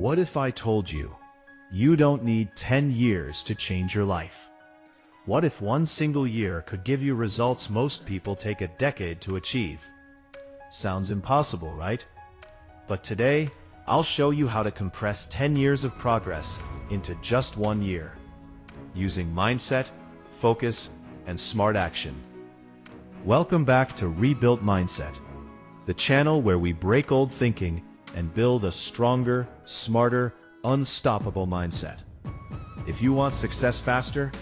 What if I told you, you don't need 10 years to change your life? What if one single year could give you results most people take a decade to achieve? Sounds impossible, right? But today, I'll show you how to compress 10 years of progress into just 1 year, using mindset, focus, and smart action. Welcome back to Rebuilt Mindset, the channel where we break old thinking and build a stronger, smarter, unstoppable mindset. If you want success faster,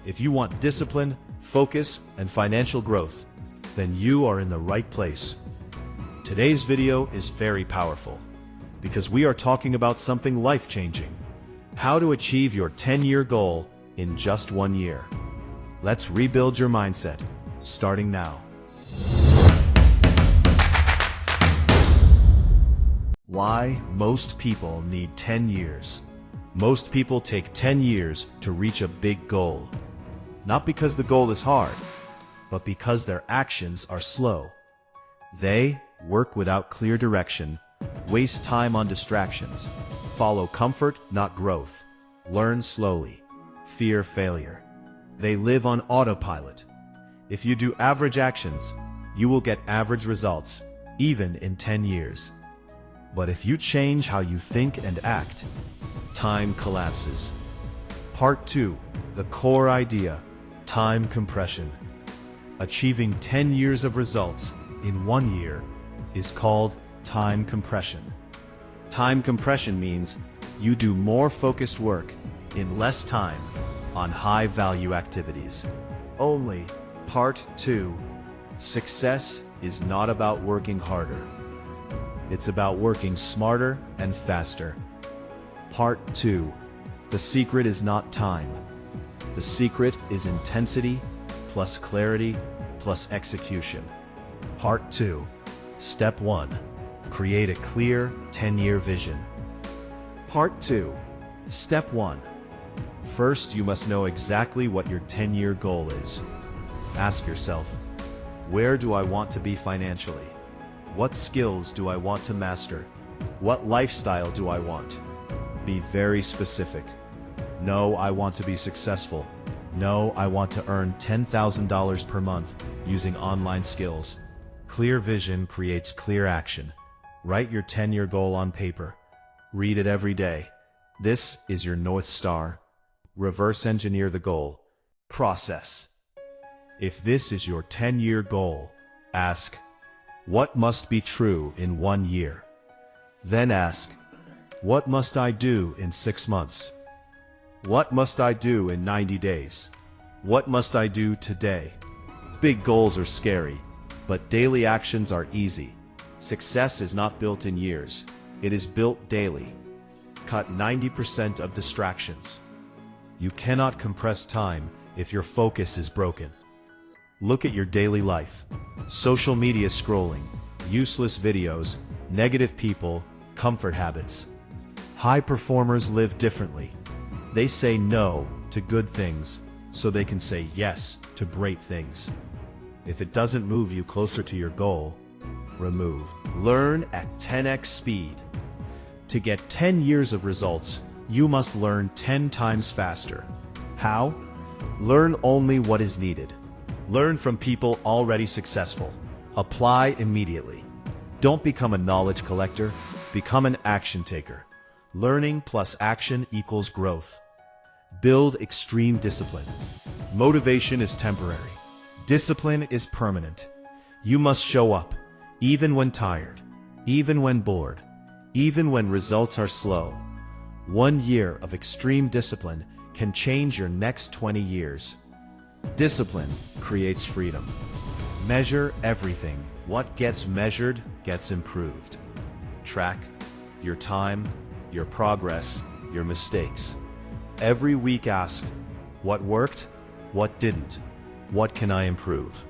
if you want discipline, focus, and financial growth, then you are in the right place. Today's video is very powerful because we are talking about something life-changing: how to achieve your 10-year goal in just 1 year. Let's rebuild your mindset, starting now. Why most people need 10 years. Most people take 10 years to reach a big goal. Not because the goal is hard, but because their actions are slow. They work without clear direction, waste time on distractions, follow comfort, not growth, learn slowly, fear failure. They live on autopilot. If you do average actions, you will get average results, even in 10 years. But if you change how you think and act, time collapses. Part 2. The core idea: time compression. Achieving 10 years of results in 1 year is called time compression. Time compression means you do more focused work in less time on high-value activities. Only Part 2. Success is not about working harder. It's about working smarter and faster. Part 2. The secret is not time. The secret is intensity plus clarity plus execution. Part 2. Step 1. Create a clear 10-year vision. Part 2. Step 1. First, you must know exactly what your 10-year goal is. Ask yourself, where do I want to be financially? What skills do I want to master? What lifestyle do I want? Be very specific. No, I want to be successful. No, I want to earn $10,000 per month using online skills. Clear vision creates clear action. Write your 10-year goal on paper. Read it every day. This is your North Star. Reverse engineer the goal. Process. If this is your 10-year goal, ask, what must be true in 1 year? Then ask, what must I do in 6 months? What must I do in 90 days? What must I do today? Big goals are scary, but daily actions are easy. Success is not built in years. It is built daily. Cut 90% of distractions. You cannot compress time if your focus is broken. Look at your daily life. Social media scrolling, useless videos, negative people, comfort habits. High performers live differently. They say no to good things so they can say yes to great things. If it doesn't move you closer to your goal, remove. Learn at 10x speed. To get 10 years of results, you must learn 10 times faster. How? Learn only what is needed. Learn from people already successful. Apply immediately. Don't become a knowledge collector, become an action taker. Learning plus action equals growth. Build extreme discipline. Motivation is temporary. Discipline is permanent. You must show up, even when tired, even when bored, even when results are slow. 1 year of extreme discipline can change your next 20 years. Discipline creates freedom. Measure everything. What gets measured gets improved. Track your time, your progress, your mistakes. Every week ask, what worked? What didn't? What can I improve?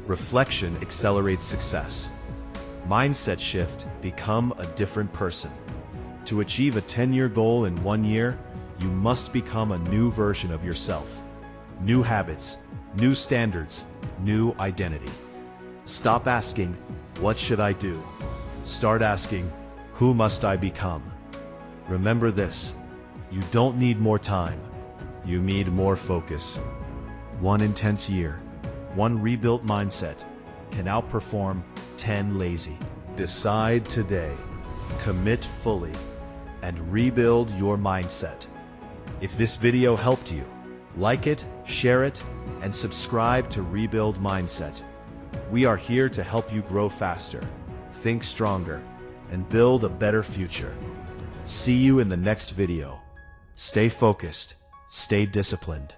Reflection accelerates success. Mindset shift, become a different person. To achieve a 10-year goal in 1 year, you must become a new version of yourself. New habits, new standards, new identity. Stop asking, what should I do? Start asking, who must I become? Remember this, you don't need more time. You need more focus. One intense year, one rebuilt mindset can outperform 10 lazy. Decide today, commit fully, and rebuild your mindset. If this video helped you, like it, share it, and subscribe to Rebuild Mindset. We are here to help you grow faster, think stronger, and build a better future. See you in the next video. Stay focused, stay disciplined.